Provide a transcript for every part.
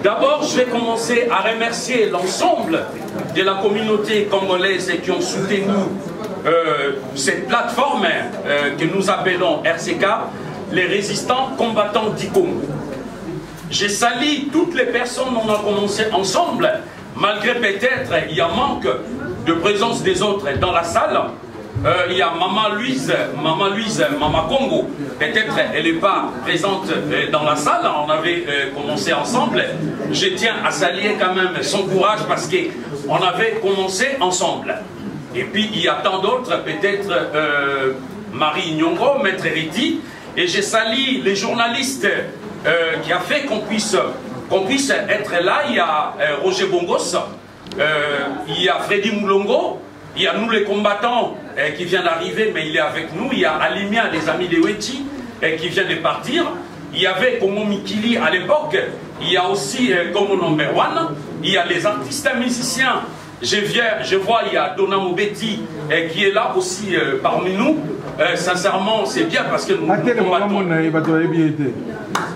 D'abord, je vais commencer à remercier l'ensemble de la communauté congolaise qui ont soutenu cette plateforme que nous appelons RCK, les résistants combattants du Congo. Je salue toutes les personnes, on a commencé ensemble, malgré peut-être il y a manque de présence des autres dans la salle. Il y a Maman Louise, Maman Congo, peut-être elle n'est pas présente dans la salle, on avait commencé ensemble. Je tiens à saluer quand même son courage parce qu'on avait commencé ensemble. Et puis il y a tant d'autres, peut-être Marie Nyongo, Maître Riti, et je salue les journalistes qui a fait qu'on puisse être là. Il y a Roger Bongos, il y a Freddy Moulongo, il y a nous les combattants qui vient d'arriver, mais il est avec nous. Il y a Alimia, les amis de Weti, qui vient de partir. Il y avait Komo Mikili à l'époque. Il y a aussi Komo Number One. Il y a les artistes musiciens. Je vois, il y a Dona Mobeti qui est là aussi parmi nous. Sincèrement, c'est bien parce que nous combattons.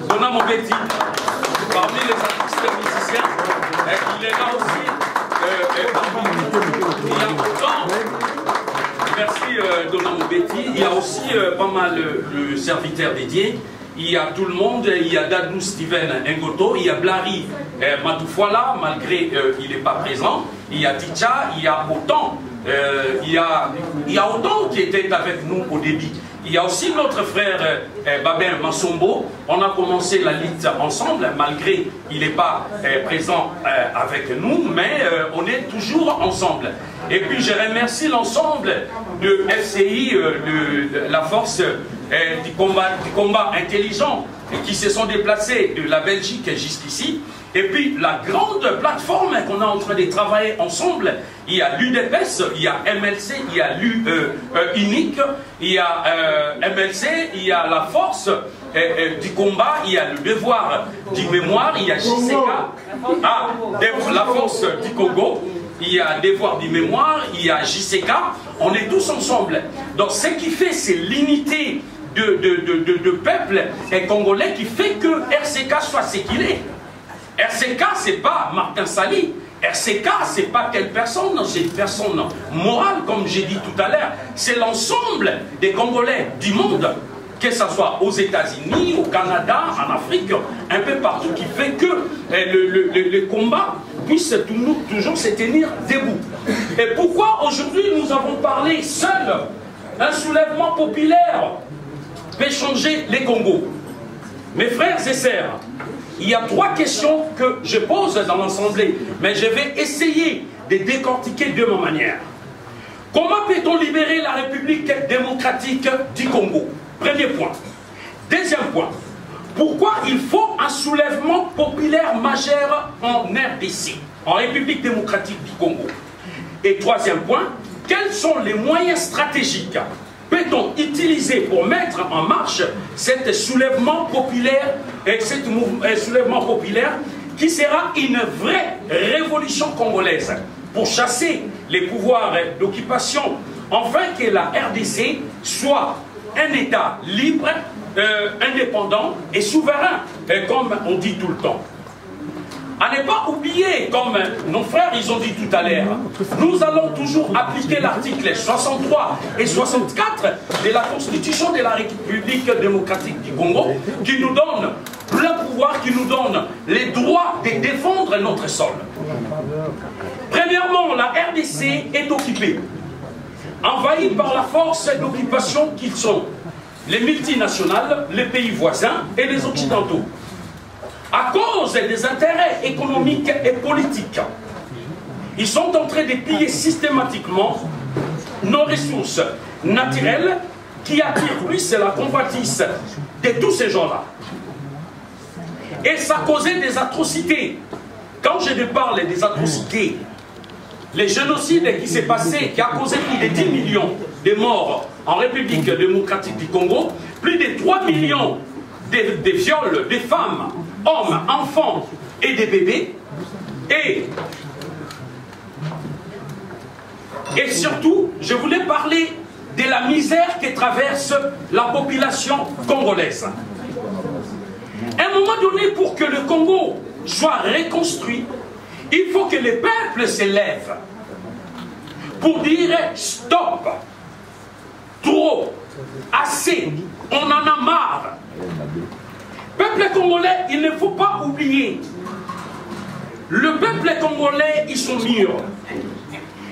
Dona Mobeti, parmi les artistes musiciens, il est là aussi parmi nous. Il y a autant, merci Dona Mobeti, il y a aussi pas mal le serviteur dédié. Il y a tout le monde, il y a Dadou Steven Ngoto, il y a Blari Matoufouala, malgré il n'est pas présent. Il y a Ticha, il y a autant, il y a autant qui étaient avec nous au début. Il y a aussi notre frère Babin Massombo. On a commencé la lutte ensemble, malgré il n'est pas présent avec nous, mais on est toujours ensemble. Et puis je remercie l'ensemble de FCI, la force du combat intelligent, qui se sont déplacés de la Belgique jusqu'ici. Et puis la grande plateforme qu'on est en train de travailler ensemble, il y a l'UDPS, il y a MLC, il y a l'UNIC, il y a MLC, il y a la force du combat, il y a le devoir du mémoire, il y a JCK, la force du Congo, il y a devoir du mémoire, il y a JCK, on est tous ensemble. Donc ce qui fait, c'est l'unité de peuple congolais qui fait que RCK soit ce qu'il est. RCK, c'est pas Martin Sali. RCK, c'est pas telle personne, c'est une personne morale, comme j'ai dit tout à l'heure. C'est l'ensemble des Congolais du monde, que ce soit aux États-Unis, au Canada, en Afrique, un peu partout, qui fait que le combat puisse toujours se tenir debout. Et pourquoi aujourd'hui nous avons parlé seul? Un soulèvement populaire peut changer les Congos. Mes frères et sœurs, il y a 3 questions que je pose dans l'Assemblée, mais je vais essayer de décortiquer de ma manière. Comment peut-on libérer la République démocratique du Congo? Premier point. Deuxième point. Pourquoi il faut un soulèvement populaire majeur en RDC, en République démocratique du Congo? Et troisième point, quels sont les moyens stratégiques peut-on utiliser pour mettre en marche cet soulèvement populaire, qui sera une vraie révolution congolaise pour chasser les pouvoirs d'occupation, afin que la RDC soit un État libre, indépendant et souverain, comme on dit tout le temps. À ne pas oublier, comme nos frères ils ont dit tout à l'heure, nous allons toujours appliquer l'article 63 et 64 de la Constitution de la République démocratique du Congo, qui nous donne plein pouvoir, qui nous donne les droits de défendre notre sol. Premièrement, la RDC est occupée, envahie par la force d'occupation qu'ils sont les multinationales, les pays voisins et les occidentaux. À cause des intérêts économiques et politiques, ils sont en train de piller systématiquement nos ressources naturelles qui attirent plus la convoitise de tous ces gens-là. Et ça a causé des atrocités. Quand je te parle des atrocités, les génocides qui s'est passé, qui a causé plus de 10 millions de morts en République démocratique du Congo, plus de 3 millions de viols des femmes, hommes, enfants et des bébés, et surtout, je voulais parler de la misère que traverse la population congolaise. Un un moment donné, pour que le Congo soit reconstruit, il faut que les peuples s'élèvent pour dire stop, trop, assez, on en a marre. Peuple congolais, il ne faut pas oublier, le peuple congolais, ils sont mûrs.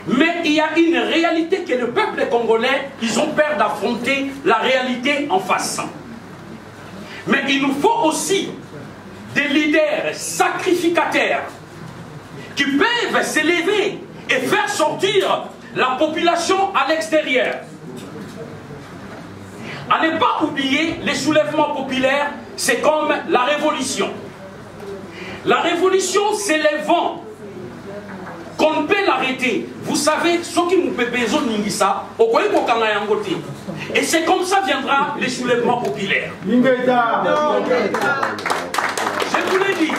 Mais il y a une réalité que le peuple congolais, ils ont peur d'affronter la réalité en face. Mais il nous faut aussi des leaders sacrificataires qui peuvent s'élever et faire sortir la population à l'extérieur. À ne pas oublier, les soulèvements populaires, c'est comme la révolution. La révolution, c'est le vent. Qu'on peut l'arrêter. Vous savez, ce qui nous peut besoin de ça, et c'est comme ça viendra les soulèvements populaires. Je vous l'ai dit,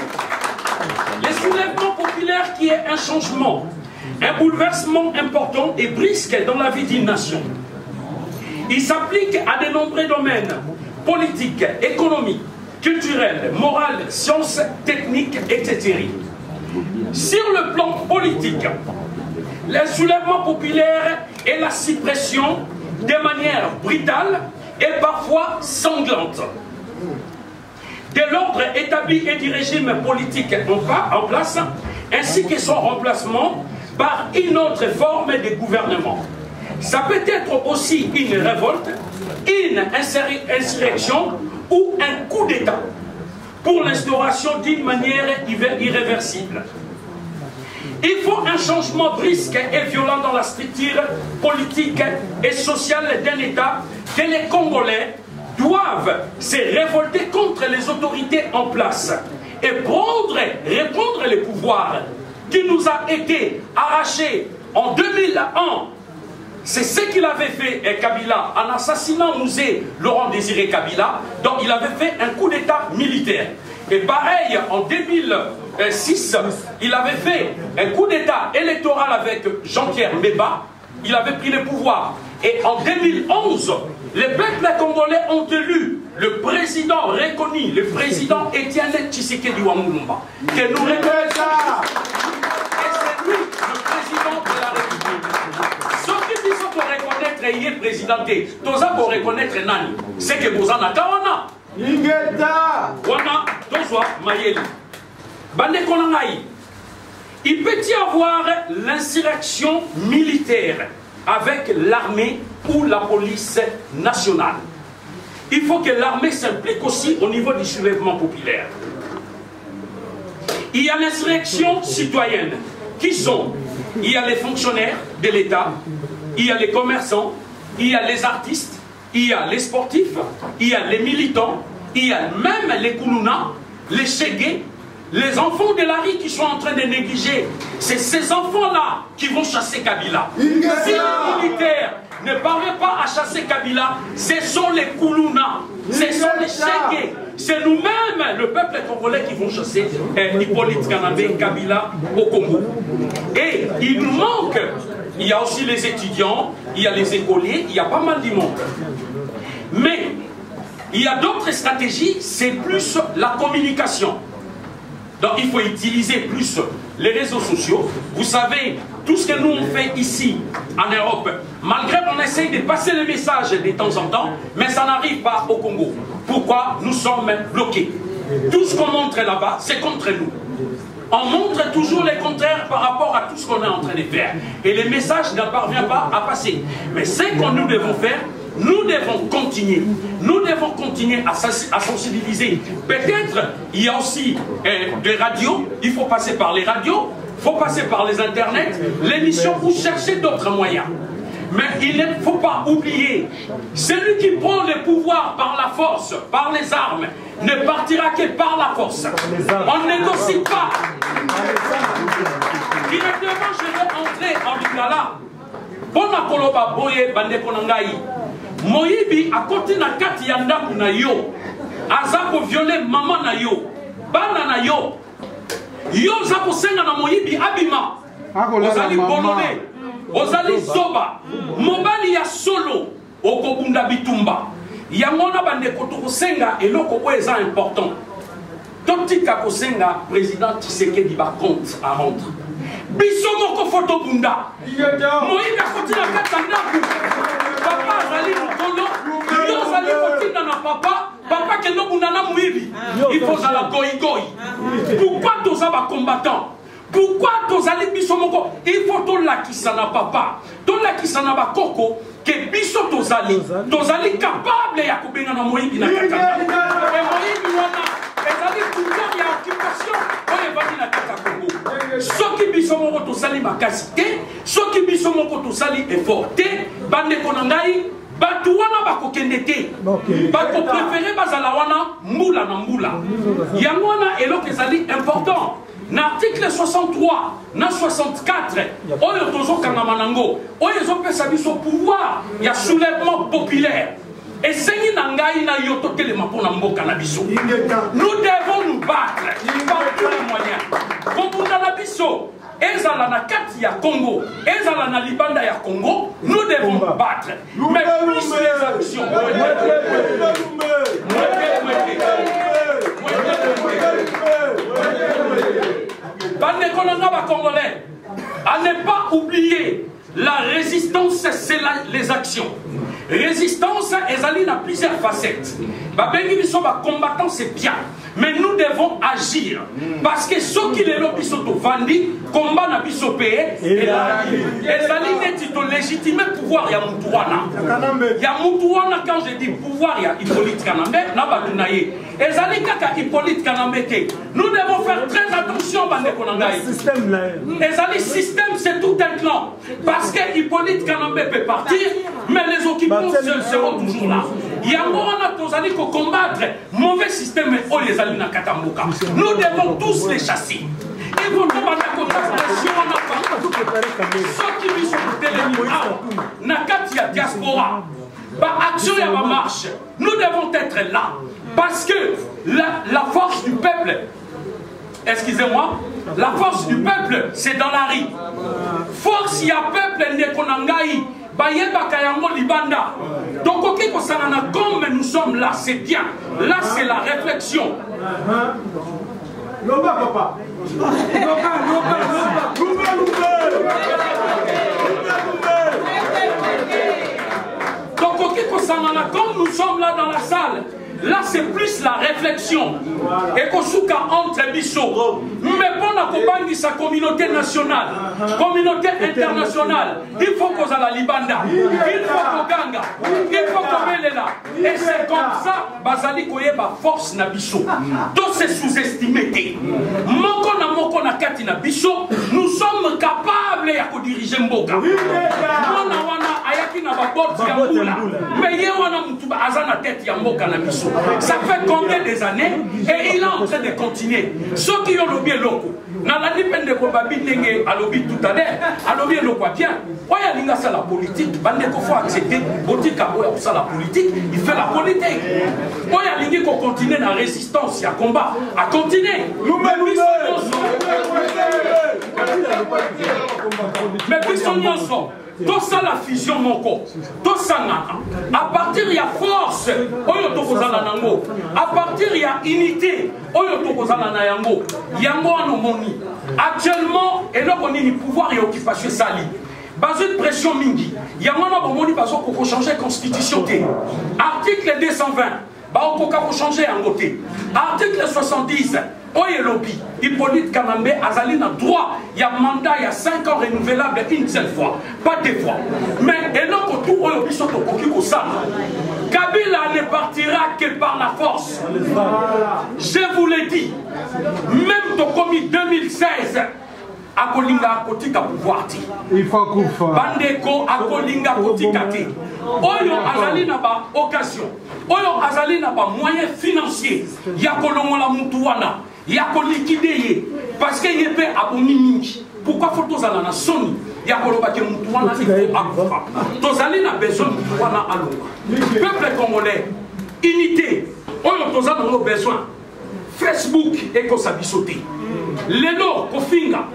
les soulèvements populaires qui est un changement, un bouleversement important et brisque dans la vie d'une nation. Il s'applique à de nombreux domaines, politiques, économiques, culturels, moraux, sciences, techniques, etc. Sur le plan politique, les soulèvements populaires et la suppression de manière brutale et parfois sanglante de l'ordre établi et du régime politique en place, ainsi que son remplacement par une autre forme de gouvernement. Ça peut être aussi une révolte, une insurrection ou un coup d'État pour l'instauration d'une manière irréversible. Il faut un changement brusque et violent dans la structure politique et sociale d'un État que les Congolais doivent se révolter contre les autorités en place et reprendre le pouvoir qui nous a été arraché en 2001. C'est ce qu'il avait fait Kabila en assassinant Mouzé Laurent Désiré Kabila. Donc il avait fait un coup d'État militaire. Et pareil, en 2006, il avait fait un coup d'État électoral avec Jean-Pierre Mbeba. Il avait pris le pouvoir. Et en 2011, les peuples congolais ont élu le président reconnu, le président Étienne Tshisekedi Wamulumba. Que nous reconnaissons. Et c'est lui, le président de la République. Ceux qui disent pour reconnaître, il est présidenté. Tous pour reconnaître Nani. C'est que vous en avez Kawana. Wana, Tozwa, Mayeli. Bande Konangaï. Il peut y avoir l'insurrection militaire avec l'armée ou la police nationale. Il faut que l'armée s'implique aussi au niveau du soulèvement populaire. Il y a l'insurrection citoyenne. Qui sont? Il y a les fonctionnaires de l'État, il y a les commerçants, il y a les artistes, il y a les sportifs, il y a les militants, il y a même les koulouna, les chégués, les enfants de la rue qui sont en train de négliger. C'est ces enfants-là qui vont chasser Kabila. Si les militaires ne parviennent pas à chasser Kabila, ce sont les koulouna, ce sont les chégués. C'est nous-mêmes, le peuple congolais, qui vont chasser Hippolyte Kanambe, Kabila au Congo. Et il nous manque, il y a aussi les étudiants, il y a les écoliers, il y a pas mal du monde. Mais il y a d'autres stratégies, c'est plus la communication. Donc il faut utiliser plus les réseaux sociaux. Vous savez, tout ce que nous on fait ici, en Europe, malgré qu'on essaye de passer le message de temps en temps, mais ça n'arrive pas au Congo. Pourquoi? Nous sommes bloqués. Tout ce qu'on montre là-bas, c'est contre nous. On montre toujours le contraire par rapport à tout ce qu'on est en train de faire. Et le message ne parvient pas à passer. Mais ce que nous devons faire, nous devons continuer. Nous devons continuer à sensibiliser. Peut-être, il y a aussi des radios. Il faut passer par les radios. Il faut passer par les internets, l'émission, ou chercher d'autres moyens. Mais il ne faut pas oublier, celui qui prend le pouvoir par la force, par les armes, ne partira que par la force. On ne négocie pas. Directement, je vais entrer en Lingala. Bona koloba boye bande konangai. Moyibi a côté na kati ya ndaku na yo. Azako violer maman na yo. Bana na yo. Yo zako senga na moyibi abima. Ozali bolone. Ozali zoba. Mobali ya solo. Okobunda bitumba. Yangona bande koto senga eloko eza important. totika kosenga président Tshisekedi ba compte à rendre biso moko photo bunda moïka kotina katanda papa azali mokolo yo azali kotina na papa kendo bunda na muibi il faut la goigoi pourquoi tous ba combattants pourquoi tozali biso moko il faut tolakisa na papa tolakisa na bakoko que biso tozali capable ya kobenga na moyibi na katanga et moyibi wana ezali pouvoir ya occupation oyo evandi na kata Congo soki biso moko tozali makasi te soki biso moko tozali effort te bandeko na ngai bato wana bakokende te bato préféré bazala wana mbula na mbula yango wana eloko ezali important. L'article 63, na 64, oyo tozo kangama nango, oyo ezopesa biso pouvoir, il y a soulèvement populaire. Et sengi nangai na yoto telema pona mboka na biso. Nous devons nous battre par tous les moyens. Kombunda na biso, ezala na kati ya Congo, ezala na libanda ya Congo, nous devons nous battre. Mais plus les actions. Congolais, à ne pas oublier la résistance, c'est les actions. Résistance, elle a plusieurs facettes. Combattant, c'est bien. Mais nous devons agir. Parce que ceux qui les lobbies sont au Vandi, combat n'a pas payé. Et là, ils ont légitimé le pouvoir. Il y a Moutouana. Il y a Moutouana, quand je dis pouvoir, il y a Hippolyte Kanambe. Et Zali Kaka Hippolyte Kanambe. Nous devons faire très attention à et Zali système, c'est tout un clan. Parce que Hippolyte Kanambe peut partir, mais les occupants seront toujours là. Il y a un moment où nous allons combattre mauvais système et les alliés Katamboka. Nous devons tous les chasser. Et vous devez ceux qui vivent sur le téléphone, Nakati ya diaspora, action et ma marche, nous devons être là. Parce que la force du peuple, excusez-moi, la force du peuple, c'est dans la rue. Force ya peuple nekonangai. Libanda. Donc, comme nous sommes là, c'est bien. Là, c'est la réflexion. Donc, comme nous sommes là dans la salle, là, c'est plus la réflexion. Et Kosuka entre Bissot. Mais pour accompagner sa communauté nationale, communauté internationale, il faut qu'on ait la Libanda, il faut qu'on ganga, il faut qu'on mette là. Et c'est comme ça, Bazali Koyeba force na Bissot. Tout c'est sous-estimé. Moko na kati na Bissot, nous sommes capables de diriger Mboka. Mona wana ayaki na babot ya Mboula. Mais ye wana mutuba azana tête ya Mboka na Bissot. Ça fait combien des années et il est en train de continuer. Ceux qui ont lobby locaux, dans la dépend de Kobabi Nenge à lobby tout à l'heure, à lobby locaux bien. Oya linga ça la politique, bande ko faut accepter, botika oya ça la politique, il fait la politique. Oya lingi ko continuer la résistance, il y a combat, à continuer. Mais puis son nyonso. Tout ça la fusion mon corps. Tout ça à partir il y a force. À partir il y a unité. Actuellement, et là on est le pouvoir et occupation sali. Base de pression mingi. Il y a un moment pour changer la constitution. Article 220. Pour changer en côté. Article 70. Oye lobby, Hippolyte Kanambe, Azali n'a droit, il y a un mandat, il y a 5 ans renouvelable une seule fois, pas deux fois. Mais et donc tout le lobby sont au coquille au sang. Kabila ne partira que par la force. Je vous l'ai dit, même au commis 2016, Akolinga Kotika pouvoir. Il faut qu'on fasse. Bandeko Akolinga Kotika. Oyo Azali n'a pas occasion. Oyo Azali n'a pas moyen financier. Yakolongo la Mutuana. Yako liquider parce qu'il y a à Bonimini. Pourquoi faut-on aller à Sony? Yakoloba ke Mutuana il faut akufa. Tozali na besoin de Mutuana à l'eau. Peuple congolais, unité. Oyo tozali na besoin. Facebook et Kosabisoté. Lelo Kofinga,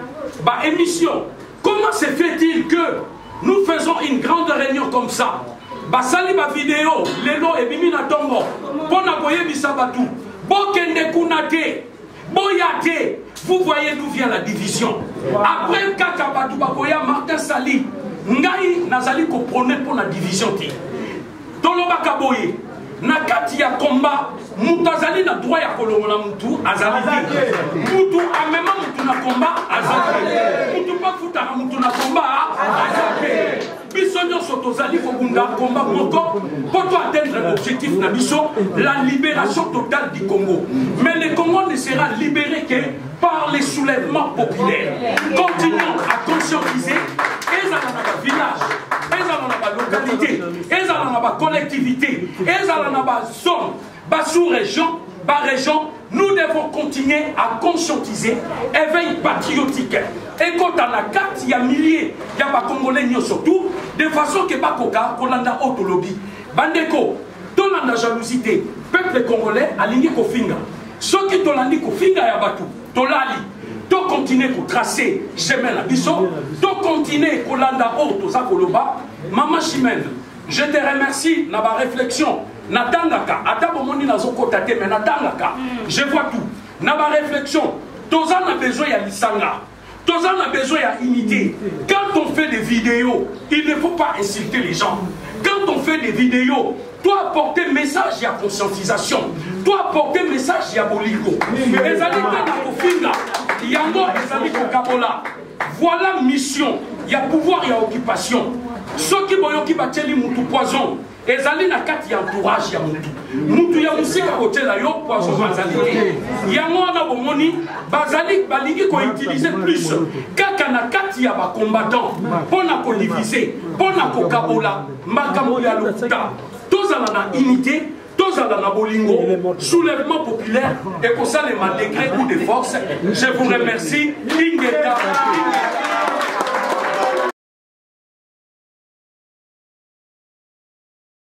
ba émission. Comment se fait-il que nous faisons une grande réunion comme ça? Basali ba vidéo, Lelo et Bimina Tongo. Pona boye bisabatu. Bokende kunate. Boyate, vous voyez d'où vient la division. Après Kakabatou Bakoya, Martin Sali, Ngai Nazali ko prôner pour la division. Toloba Kaboye, Nakati ya combat, Moutazali na droit ya kolongo na Moutou, Azali. Moutou a même Moutou na combat, Azali. Moutou pas fouta na Moutou na combat, Azali. Bisonyo Sotozali Kogunda, combat Moko, pour atteindre l'objectif na Biso, la libération totale du Congo. Mais le Congo ne sera libéré que par les soulèvements populaires. Continuons à conscientiser et dans le village, et dans la localité, et dans la collectivité, et dans la zone, sous-région, région, nous devons continuer à conscientiser éveil patriotique. Et quand on a carte, il y a milliers, il y a des Congolais surtout, de façon que Bakoka, Kolanda Autolobby, Bandeko, Tolanda jalousie, peuple congolais, aligné Kofinga. Ceux qui Tolandi Kofinga et Abatou, Tolali, to continuer à tracer chemin la biso, to continuer à Kolanda Auto Zakoloba, Maman Chimène, je te remercie dans ma réflexion. Natangaka, Atabomoni Nazoko Tate, mais Natangaka, je vois tout. Dans ma réflexion, Tozan a besoin de l'Isanga. Tozan a besoin d'unité. Quand on fait des vidéos, il ne faut pas insulter les gens. Quand on fait des vidéos, toi apporter message, il y a conscientisation. Toi apporter message, il y a Boligo. Voilà mission. Il y a pouvoir, il y a occupation. Ceux qui voient qui battent les moutou poison. Et zali na kati ya entourage ya mutu. Mutu ya musika hôtel yo poison bazali. Ya mwana bomoni bazali balingi ko utiliser plus. Kaka na kati ya ba combattant pona ko diviser, pona ko kabola, makambo ya lokuta. Tozala na unité, tozala na bolingo, soulèvement populaire et pour ça les malgré coup de force. Je vous remercie. Ingeta.